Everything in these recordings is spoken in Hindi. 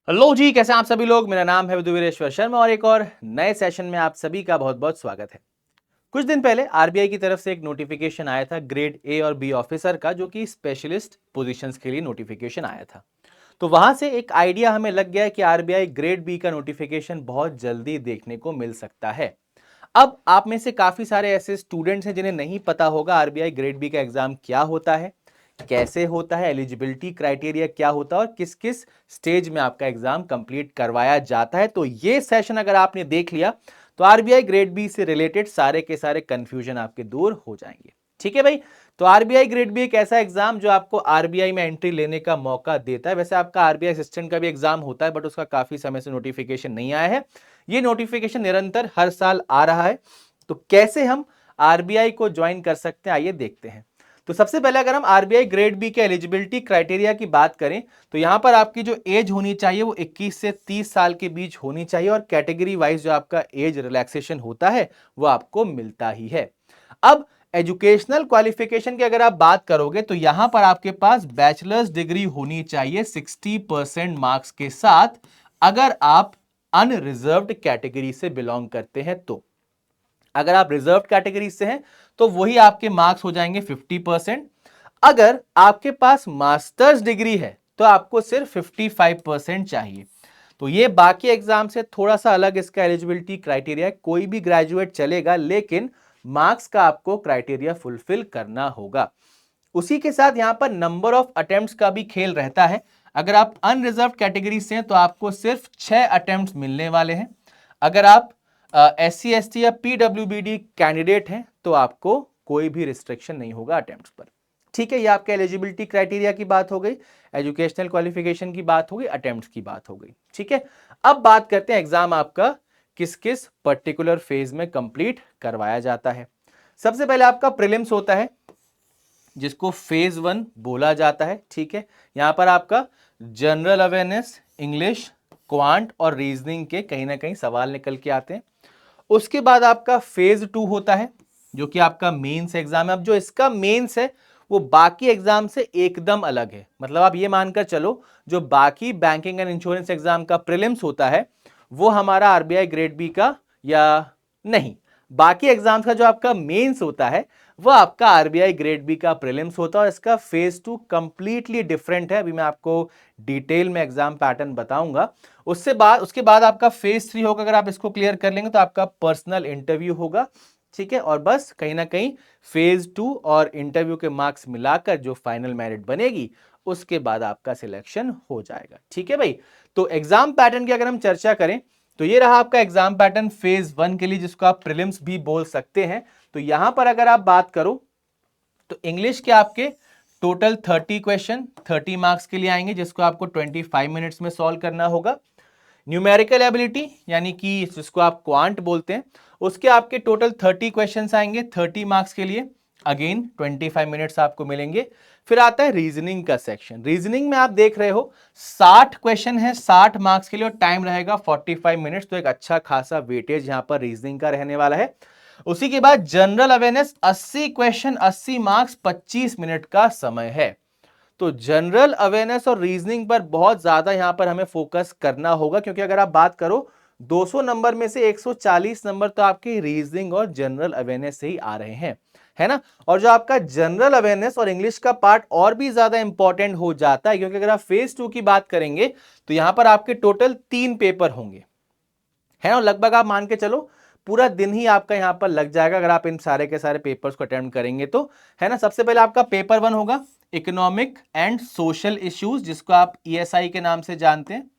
हेलो जी, कैसे हैं आप सभी लोग। मेरा नाम है विदुवीरेश्वर शर्मा और एक और नए सेशन में आप सभी का बहुत बहुत स्वागत है। कुछ दिन पहले आरबीआई की तरफ से एक नोटिफिकेशन आया था ग्रेड ए और बी ऑफिसर का, जो कि स्पेशलिस्ट पोजीशंस के लिए नोटिफिकेशन आया था। तो वहां से एक आइडिया हमें लग गया कि आरबीआई ग्रेड बी का नोटिफिकेशन बहुत जल्दी देखने को मिल सकता है। अब आप में से काफी सारे ऐसे स्टूडेंट्स हैं जिन्हें नहीं पता होगा आरबीआई ग्रेड बी का एग्जाम क्या होता है, कैसे होता है, एलिजिबिलिटी क्राइटेरिया क्या होता है और किस किस स्टेज में आपका एग्जाम कंप्लीट करवाया जाता है। तो ये सेशन अगर आपने देख लिया तो आरबीआई ग्रेड बी से रिलेटेड सारे के सारे कंफ्यूजन आपके दूर हो जाएंगे। ठीक है भाई। तो आरबीआई ग्रेड बी एक ऐसा एग्जाम जो आपको आरबीआई में एंट्री लेने का मौका देता है। वैसे आपका आरबीआई असिस्टेंट का भी एग्जाम होता है, बट उसका काफी समय से नोटिफिकेशन नहीं आया है। ये नोटिफिकेशन निरंतर हर साल आ रहा है। तो कैसे हम आरबीआई को ज्वाइन कर सकते हैं, आइए देखते हैं। तो सबसे पहले अगर हम आरबीआई ग्रेड बी के एलिजिबिलिटी क्राइटेरिया की बात करें तो यहां पर आपकी जो एज होनी चाहिए वो 21 से 30 साल के बीच होनी चाहिए और कैटेगरी वाइज जो आपका एज रिलैक्सेशन होता है वो आपको मिलता ही है। अब एजुकेशनल क्वालिफिकेशन की अगर आप बात करोगे तो यहां पर आपके पास बैचलर्स डिग्री होनी चाहिए 60% मार्क्स के साथ, अगर आप अनरिजर्व्ड कैटेगरी से बिलोंग करते हैं तो। अगर आप रिजर्व कैटेगरी से हैं तो वही आपके मार्क्स हो जाएंगे 50%। अगर आपके पास मास्टर्स डिग्री है तो आपको सिर्फ 55% चाहिए। तो ये बाकी एग्जाम से थोड़ा सा अलग इसका एलिजिबिलिटी क्राइटेरिया है। कोई भी ग्रेजुएट चलेगा, लेकिन मार्क्स का आपको क्राइटेरिया फुलफिल करना होगा। उसी के साथ यहां पर नंबर ऑफ अटेम्प्ट्स का भी खेल रहता है। अगर आप अनरिजर्व कैटेगरी से हैं तो आपको सिर्फ 6 अटेम्प्ट्स मिलने वाले हैं। अगर आप SC ST या PWBD कैंडिडेट हैं तो आपको कोई भी रिस्ट्रिक्शन नहीं होगा अटेम्प्ट्स पर। ठीक है, ये आपके एलिजिबिलिटी क्राइटेरिया की बात हो गई, एजुकेशनल क्वालिफिकेशन की बात हो गई, अटेम्प्ट्स की बात हो गई। ठीक है, अब बात करते हैं एग्जाम आपका किस किस पर्टिकुलर फेज में कंप्लीट करवाया जाता है। सबसे पहले आपका प्रीलिम्स होता है जिसको फेज 1 बोला जाता है। ठीक है, यहां पर आपका जनरल अवेयरनेस, इंग्लिश, क्वांट और रीजनिंग के कहीं ना कहीं सवाल निकल के आते हैं। उसके बाद आपका फेज 2 होता है जो कि आपका मेंस एग्जाम है। अब जो इसका मेंस है वो बाकी एग्जाम से एकदम अलग है। मतलब आप ये मानकर चलो, जो बाकी बैंकिंग एंड इंश्योरेंस एग्जाम का प्रीलिम्स होता है वो हमारा आरबीआई ग्रेड बी का या नहीं, बाकी एग्जाम्स का जो आपका मेंस होता है वो आपका आरबीआई ग्रेड बी का प्रीलिम्स होता है और इसका फेज 2 कंप्लीटली डिफरेंट है। अभी मैं आपको डिटेल में एग्जाम पैटर्न बताऊंगा। उसके बाद आपका फेज 3 होगा। अगर आप इसको क्लियर कर लेंगे तो आपका पर्सनल इंटरव्यू होगा। ठीक है, और बस कहीं ना कहीं फेज 2 और इंटरव्यू के मार्क्स मिलाकर जो फाइनल मेरिट बनेगी उसके बाद आपका सिलेक्शन हो जाएगा। ठीक है भाई। तो एग्जाम पैटर्न की अगर हम चर्चा करें तो ये रहा आपका एग्जाम पैटर्न फेज 1 के लिए, जिसको आप प्रीलिम्स भी बोल सकते हैं। तो यहां पर अगर आप बात करो तो इंग्लिश के आपके टोटल 30 क्वेश्चन 30 मार्क्स के लिए आएंगे, जिसको आपको 25 मिनट्स में सॉल्व करना होगा। न्यूमेरिकल एबिलिटी यानी कि जिसको आप क्वांट बोलते हैं, उसके आपके टोटल 30 क्वेश्चंस आएंगे 30 मार्क्स के लिए। अगेन 25 मिनट्स आपको मिलेंगे। फिर आता है रीजनिंग का सेक्शन। रीजनिंग में आप देख रहे हो 60 क्वेश्चन है 60 मार्क्स के लिए और टाइम रहेगा 45 मिनट्स। तो एक अच्छा खासा वेटेज यहां पर रीजनिंग का रहने वाला है। उसी के बाद general awareness 80 question 80 marks 25 minute का समय है। तो जनरल अवेयरनेस और रीजनिंग पर बहुत ज्यादा यहां पर हमें फोकस करना होगा, क्योंकि अगर आप बात करो 200 नंबर में से 140 नंबर तो आपके रीजनिंग और जनरल अवेयरनेस से ही आ रहे हैं, है ना। और जो आपका जनरल अवेयरनेस और इंग्लिश का पार्ट और भी ज्यादा इंपॉर्टेंट हो जाता है, क्योंकि अगर आप फेज 2 की बात करेंगे तो यहां पर आपके टोटल 3 पेपर होंगे, है ना। लगभग आप मान के चलो पूरा दिन ही आपका यहां पर लग जाएगा अगर आप इन सारे के सारे पेपर्स को अटेम्प्ट करेंगे तो, है ना। सबसे पहले आपका पेपर 1 होगा इकोनॉमिक एंड सोशल इश्यूज, जिसको आप ईएसआई के नाम से जानते हैं।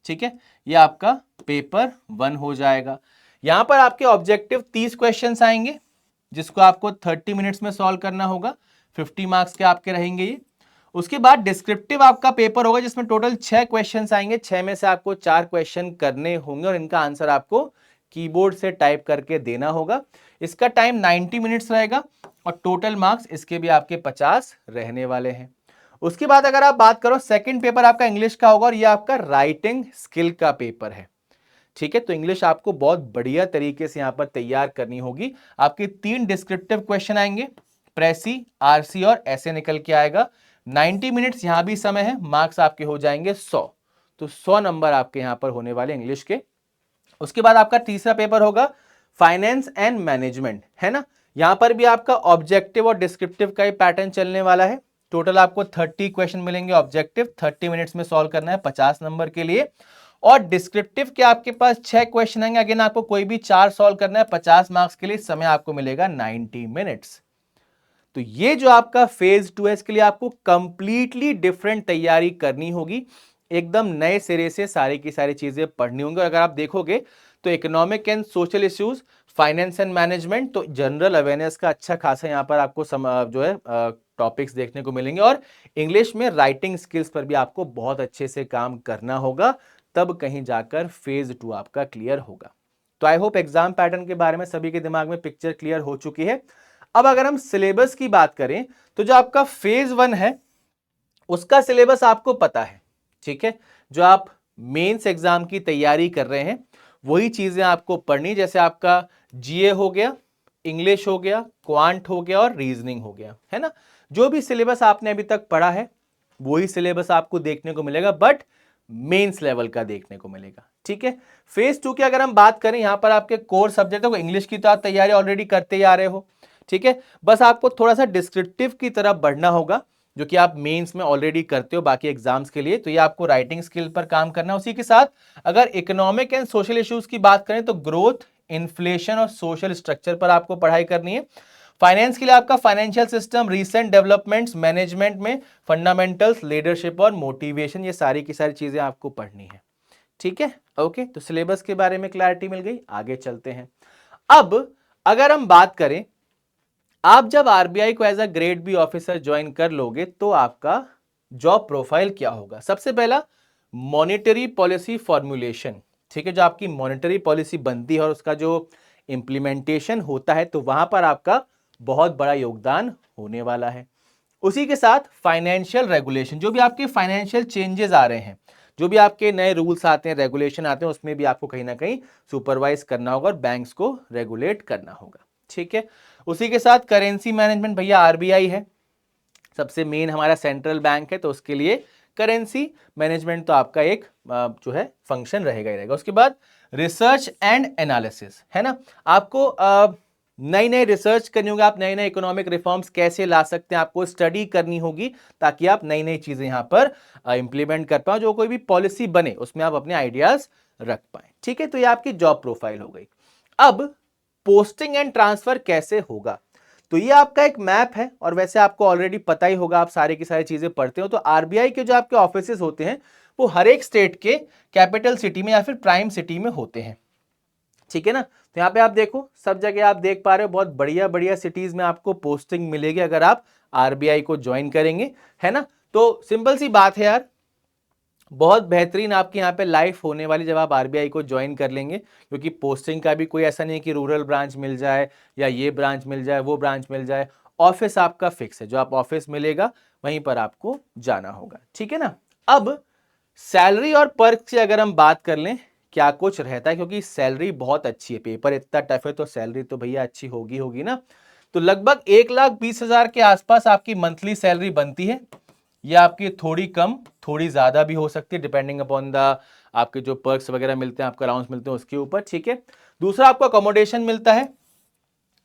ठीक है, ये आपका पेपर 1 हो जाएगा। यहां पर आपके ऑब्जेक्टिव 30 क्वेश्चंस आएंगे जिसको आपको 30 मिनट्स में सॉल्व करना होगा। 50 मार्क्स के आपके रहेंगे ये। उसके बाद डिस्क्रिप्टिव आपका पेपर होगा जिसमें टोटल 6 क्वेश्चंस आएंगे। 6 में से आपको 4 क्वेश्चन करने होंगे और इनका आंसर आपको कीबोर्ड से टाइप करके देना होगा। इसका टाइम 90 मिनट्स रहेगा और टोटल मार्क्स इसके भी आपके 50 रहने वाले हैं। उसके बाद अगर आप बात करो सेकंड पेपर आपका इंग्लिश का होगा और ये आपका राइटिंग स्किल का पेपर है। ठीक है, तो इंग्लिश आपको बहुत बढ़िया तरीके से यहां पर तैयार करनी होगी। आपके 3 डिस्क्रिप्टिव क्वेश्चन आएंगे, प्रेसी, आरसी और ऐसे निकल के आएगा। 90 मिनट्स यहां भी समय है, मार्क्स आपके हो जाएंगे 100। तो 100 नंबर आपके यहां पर होने वाले इंग्लिश के। उसके बाद आपका तीसरा पेपर होगा फाइनेंस एंड मैनेजमेंट, है ना। यहां पर भी आपका ऑब्जेक्टिव और डिस्क्रिप्टिव का ही पैटर्न चलने वाला है। टोटल आपको 30 क्वेश्चन मिलेंगे। ऑब्जेक्टिव 30 मिनट्स में सॉल्व करना है 50 नंबर के लिए, और डिस्क्रिप्टिव के आपके पास 6 क्वेश्चन आएंगे। अगेन आपको कोई भी 4 सॉल्व करना है 50 मार्क्स के लिए। समय आपको मिलेगा 90 मिनट्स। तो ये जो आपका फेज 2 है, इसके लिए आपको कंप्लीटली डिफरेंट तैयारी करनी होगी। एकदम नए सिरे से सारी की सारी चीजें पढ़नी होंगी। अगर आप देखोगे तो economic and social issues, finance and management, तो जनरल अवेयरनेस का अच्छा खासा यहां पर आपको जो है टॉपिक्स देखने को मिलेंगे। और इंग्लिश में राइटिंग स्किल्स पर भी आपको बहुत अच्छे से काम करना होगा, तब कहीं जाकर फेज 2 आपका क्लियर होगा। तो आई होप एग्जाम पैटर्न के बारे में सभी के दिमाग में पिक्चर क्लियर हो चुकी है। अब अगर हम सिलेबस की बात करें तो जो आपका फेज 1 है उसका सिलेबस आपको पता है, ठीक है। जो आप मेंस एग्जाम की तैयारी कर रहे हैं वही चीजें आपको पढ़नी, जैसे आपका जीए हो गया, इंग्लिश हो गया, क्वांट हो गया और रीजनिंग हो गया, है ना। जो भी सिलेबस आपने अभी तक पढ़ा है वही सिलेबस आपको देखने को मिलेगा, बट मेंस लेवल का देखने को मिलेगा, ठीक है। फेज 2 की अगर हम बात करें, यहां पर आपके कोर सब्जेक्ट को इंग्लिश की तो आप तैयारी ऑलरेडी करते ही आ रहे हो, ठीक है। बस आपको थोड़ा सा डिस्क्रिप्टिव की तरफ बढ़ना होगा, जो कि आप मेंस में ऑलरेडी करते हो बाकी एग्जाम्स के लिए। तो ये आपको राइटिंग स्किल पर काम करना है। उसी के साथ अगर इकोनॉमिक एंड सोशल इश्यूज की बात करें तो ग्रोथ, इन्फ्लेशन और सोशल स्ट्रक्चर पर आपको पढ़ाई करनी है। फाइनेंस के लिए आपका financial system, recent developments, management में फंडामेंटल्स, लीडरशिप और मोटिवेशन, ये सारी की सारी चीजें आपको पढ़नी है, ठीक है। ओके, तो सिलेबस के बारे में क्लैरिटी मिल गई। आगे चलते हैं। अब अगर हम बात करें, आप जब आरबीआई को as a grade B officer join कर लोगे तो आपका जॉब प्रोफाइल क्या होगा। सबसे पहला, मॉनेटरी पॉलिसी फॉर्मुलेशन, ठीक है। जो आपकी मॉनेटरी पॉलिसी बनती है और उसका जो इंप्लीमेंटेशन होता है, तो वहां पर आपका बहुत बड़ा योगदान होने वाला है। उसी के साथ फाइनेंशियल रेगुलेशन, जो भी आपके फाइनेंशियल चेंजेस आ रहे हैं, जो भी आपके नए रूल्स आते हैं, रेगुलेशन आते हैं, उसमें भी आपको कहीं ना कहीं सुपरवाइज करना होगा और बैंक्स को रेगुलेट करना होगा, ठीक है। उसी के साथ करेंसी मैनेजमेंट, भैया आरबीआई है, सबसे मेन हमारा सेंट्रल बैंक है, तो उसके लिए करेंसी मैनेजमेंट तो आपका एक जो है फंक्शन रहेगा ही रहेगा। उसके बाद रिसर्च एंड एनालिसिस, है ना। आपको नई नई रिसर्च करनी होगी, आप नए नए इकोनॉमिक रिफॉर्म्स कैसे ला सकते हैं, आपको स्टडी करनी होगी, ताकि आप नई नई चीजें यहां पर इंप्लीमेंट कर पाओ। जो कोई भी पॉलिसी बने उसमें आप अपने आइडियाज रख पाए, ठीक है। तो ये आपकी जॉब प्रोफाइल हो गई। अब पोस्टिंग एंड ट्रांसफर कैसे होगा, तो ये आपका एक मैप है, और वैसे आपको ऑलरेडी पता ही होगा, आप सारी की सारी चीजें पढ़ते हो। तो आरबीआई के जो आपके ऑफिसेस होते हैं वो हर एक स्टेट के कैपिटल सिटी में या फिर प्राइम सिटी में होते हैं, ठीक है ना। तो यहां पे आप देखो, सब जगह आप देख पा रहे हो, बहुत बढ़िया बढ़िया सिटीज में आपको पोस्टिंग मिलेगी अगर आप आरबीआई को ज्वाइन करेंगे, है ना। तो सिंपल सी बात है यार, बहुत बेहतरीन आपकी यहाँ पे लाइफ होने वाली जब आप आरबीआई को ज्वाइन कर लेंगे, क्योंकि पोस्टिंग का भी कोई ऐसा नहीं है कि रूरल ब्रांच मिल जाए या ये ब्रांच मिल जाए वो ब्रांच मिल जाए। ऑफिस आपका फिक्स है, जो आप ऑफिस मिलेगा वहीं पर आपको जाना होगा, ठीक है ना। अब सैलरी और पर्क से अगर हम बात कर लें क्या कुछ रहता है, क्योंकि सैलरी बहुत अच्छी है, पेपर इतना टफ है तो सैलरी तो भैया अच्छी होगी होगी ना। तो लगभग 1,20,000 के आसपास आपकी मंथली सैलरी बनती है। ये आपकी थोड़ी कम थोड़ी ज्यादा भी हो सकती है, डिपेंडिंग अपॉन द आपके जो पर्क्स वगैरह मिलते हैं, आपको अलाउंस मिलते हैं उसके ऊपर, ठीक है। दूसरा, आपको अकोमोडेशन मिलता है,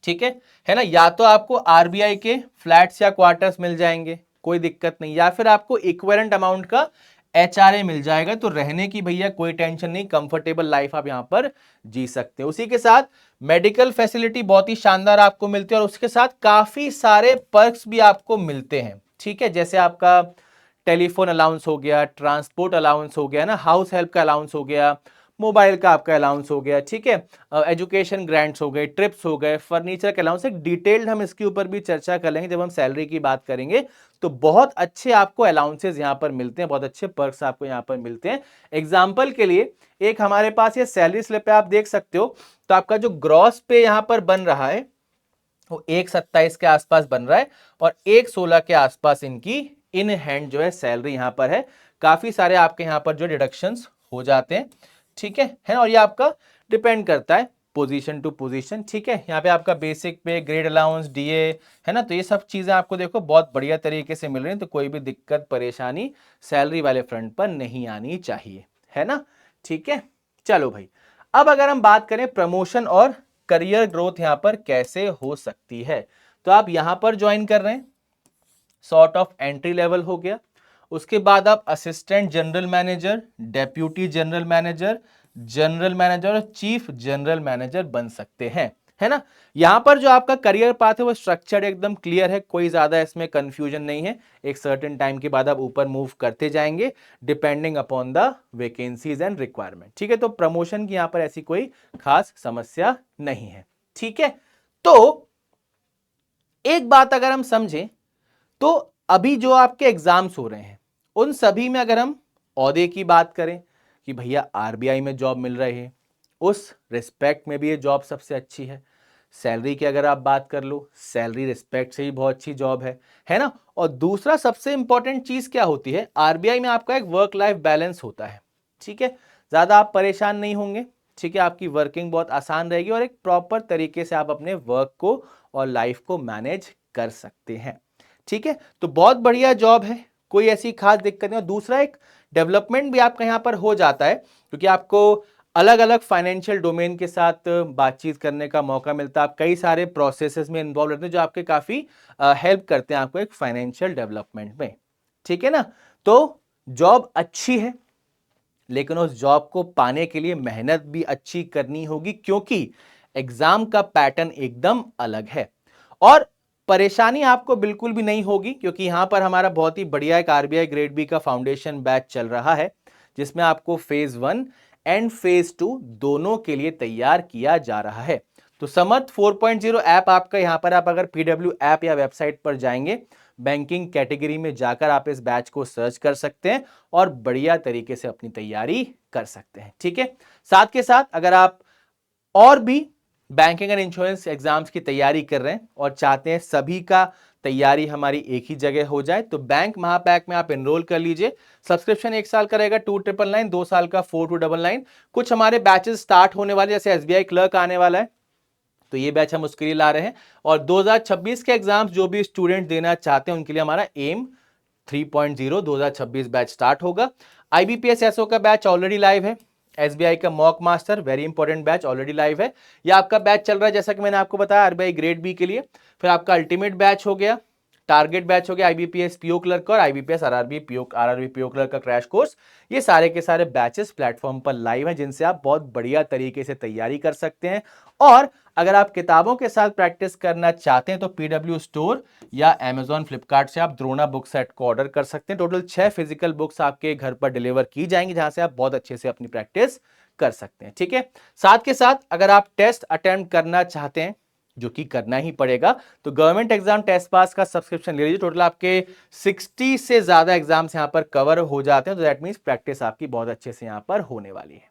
ठीक है ना। या तो आपको आरबीआई के फ्लैट्स या क्वार्टर्स मिल जाएंगे, कोई दिक्कत नहीं, या फिर आपको इक्विवेलेंट अमाउंट का एचआरए मिल जाएगा। तो रहने की भैया कोई टेंशन नहीं, कंफर्टेबल लाइफ आप यहां पर जी सकते हैं। उसी के साथ मेडिकल फैसिलिटी बहुत ही शानदार आपको मिलती है, और उसके साथ काफी सारे पर्क्स भी आपको मिलते हैं, ठीक है। जैसे आपका टेलीफोन अलाउंस हो गया, ट्रांसपोर्ट अलाउंस हो गया ना, हाउस हेल्प का अलाउंस हो गया, मोबाइल का आपका अलाउंस हो गया, ठीक है। एजुकेशन ग्रांट्स हो गए, ट्रिप्स हो गए, फर्नीचर के अलाउंस। एक डिटेल्ड हम इसके ऊपर भी चर्चा कर लेंगे जब हम सैलरी की बात करेंगे। तो बहुत अच्छे आपको अलाउंसेस यहाँ पर मिलते हैं, बहुत अच्छे पर्क्स आपको यहाँ पर मिलते हैं। एग्जाम्पल के लिए एक हमारे पास ये सैलरी स्लिप पे आप देख सकते हो, तो आपका जो ग्रॉस पे यहाँ पर बन रहा है वो 1,27 के आसपास बन रहा है, और 1,16 के आसपास इनकी इन हैंड जो है सैलरी यहां पर है। काफी सारे आपके यहां पर जो डिडक्शंस हो जाते हैं, ठीक है ना। और ये आपका डिपेंड करता है पोजीशन टू पोजीशन, ठीक है। यहाँ पे आपका बेसिक पे, ग्रेड अलाउंस, डीए, है ना, तो ये सब चीजें आपको देखो बहुत बढ़िया तरीके से मिल रही हैं, तो कोई भी दिक्कत परेशानी सैलरी वाले फ्रंट पर नहीं आनी चाहिए, है ना, ठीक है। चलो भाई, अब अगर हम बात करें प्रमोशन और करियर ग्रोथ यहाँ पर कैसे हो सकती है, तो आप यहां पर ज्वाइन कर रहे हैं, सॉर्ट ऑफ एंट्री लेवल हो गया। उसके बाद आप assistant general manager, deputy general manager, general manager और चीफ जनरल मैनेजर बन सकते हैं, है ना। यहां पर जो आपका करियर पाथ है वो स्ट्रक्चर्ड एकदम क्लियर है, कोई ज्यादा इसमें कंफ्यूजन नहीं है। एक सर्टेन टाइम के बाद आप ऊपर मूव करते जाएंगे depending upon the vacancies and requirement, ठीक है। तो प्रमोशन की यहां पर ऐसी कोई खास समस्या नहीं है, ठीक है। तो एक बात अगर हम समझें, तो अभी जो आपके एग्जाम्स हो रहे हैं उन सभी में अगर हम ओहदे की बात करें कि भैया आरबीआई में जॉब मिल रही है, उस रिस्पेक्ट में भी ये जॉब सबसे अच्छी है। सैलरी की अगर आप बात कर लो, सैलरी रिस्पेक्ट से ही बहुत अच्छी जॉब है ना। और दूसरा सबसे इंपॉर्टेंट चीज क्या होती है, आरबीआई में आपका एक वर्क लाइफ बैलेंस होता है, ठीक है। ज्यादा आप परेशान नहीं होंगे, ठीक है। आपकी वर्किंग बहुत आसान रहेगी और एक प्रॉपर तरीके से आप अपने वर्क को और लाइफ को मैनेज कर सकते हैं, ठीक है। तो बहुत बढ़िया जॉब है, कोई ऐसी खास दिक्कत नहीं। और दूसरा एक डेवलपमेंट भी आपका यहां पर हो जाता है, क्योंकि आपको अलग अलग फाइनेंशियल डोमेन के साथ बातचीत करने का मौका मिलता है। आप कई सारे प्रोसेसेस में इन्वॉल्व रहते हैं जो आपके काफी हेल्प करते हैं आपको एक फाइनेंशियल डेवलपमेंट में, ठीक है ना। तो जॉब अच्छी है, लेकिन उस जॉब को पाने के लिए मेहनत भी अच्छी करनी होगी, क्योंकि एग्जाम का पैटर्न एकदम अलग है। और परेशानी आपको बिल्कुल भी नहीं होगी, क्योंकि यहां पर हमारा बहुत ही बढ़िया एक आरबीआई ग्रेड बी का फाउंडेशन बैच चल रहा है, जिसमें आपको फेज 1 एंड फेज 2 दोनों के लिए तैयार किया जा रहा है। तो समर्थ 4.0 ऐप आपका, यहां पर आप अगर पीडब्ल्यू ऐप या वेबसाइट पर जाएंगे, बैंकिंग कैटेगरी में जाकर आप इस बैच को सर्च कर सकते हैं और बढ़िया तरीके से अपनी तैयारी कर सकते हैं, ठीक है। साथ के साथ अगर आप और भी बैंकिंग एंड इंश्योरेंस एग्जाम्स की तैयारी कर रहे हैं और चाहते हैं सभी का तैयारी हमारी एक ही जगह हो जाए, तो बैंक महापैक में आप एनरोल कर लीजिए। सब्सक्रिप्शन 1 साल का रहेगा 2999, 2 साल का 4299। कुछ हमारे बैचेस स्टार्ट होने वाले, जैसे एसबीआई क्लर्क आने वाला है, तो ये बैच हम उसके लिए ला रहे हैं। और 2026 के एग्जाम्स जो भी स्टूडेंट देना चाहते हैं उनके लिए हमारा एम 3.0 2026 बैच स्टार्ट होगा। आईबीपीएस एसओ का बैच ऑलरेडी लाइव है। एसबीआई का mock master very important batch already live है। यह आपका बैच चल रहा है, जैसा कि मैंने आपको बताया, आरबीआई ग्रेड बी के लिए। फिर आपका अल्टीमेट बैच हो गया, टारगेट बैच हो गया आईबीपीएस पीओ क्लर्क और आईबीपीएस आरआरबी पीओ क्लर्क का क्रैश कोर्स। ये सारे के सारे बैचेस प्लेटफॉर्म पर लाइव हैं, जिनसे आप बहुत बढ़िया तरीके से तैयारी कर सकते हैं। और अगर आप किताबों के साथ प्रैक्टिस करना चाहते हैं तो पीडब्ल्यू स्टोर या अमेजॉन फ्लिपकार्ट से आप द्रोणा बुक सेट को ऑर्डर कर सकते हैं। टोटल 6 फिजिकल बुक्स आपके घर पर डिलीवर की जाएंगी, जहां से आप बहुत अच्छे से अपनी प्रैक्टिस कर सकते हैं, ठीक है। साथ के साथ अगर आप टेस्ट अटेम्प्ट करना चाहते हैं, जो कि करना ही पड़ेगा, तो गवर्नमेंट एग्जाम टेस्ट पास का सब्सक्रिप्शन ले लीजिए। टोटल आपके 60 से ज्यादा एग्जाम्स यहां पर कवर हो जाते हैं, तो दैट मींस प्रैक्टिस आपकी बहुत अच्छे से यहां पर होने वाली है,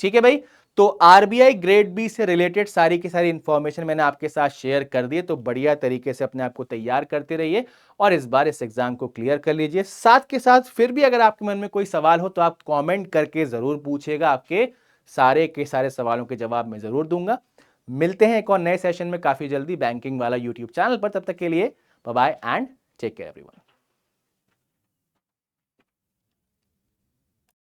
ठीक है भाई। तो आरबीआई ग्रेड बी से रिलेटेड सारी की सारी इंफॉर्मेशन मैंने आपके साथ शेयर कर दी है, तो बढ़िया तरीके से अपने आप को तैयार करते रहिए और इस बार इस एग्जाम को क्लियर कर लीजिए। साथ के साथ फिर भी अगर आपके मन में कोई सवाल हो तो आप कमेंट करके जरूर पूछिएगा, आपके सारे के सारे सवालों के जवाब मैं जरूर दूंगा। मिलते हैं एक और नए सेशन में काफी जल्दी बैंकिंग वाला यूट्यूब चैनल पर। तब तक के लिए bye bye and take care everyone.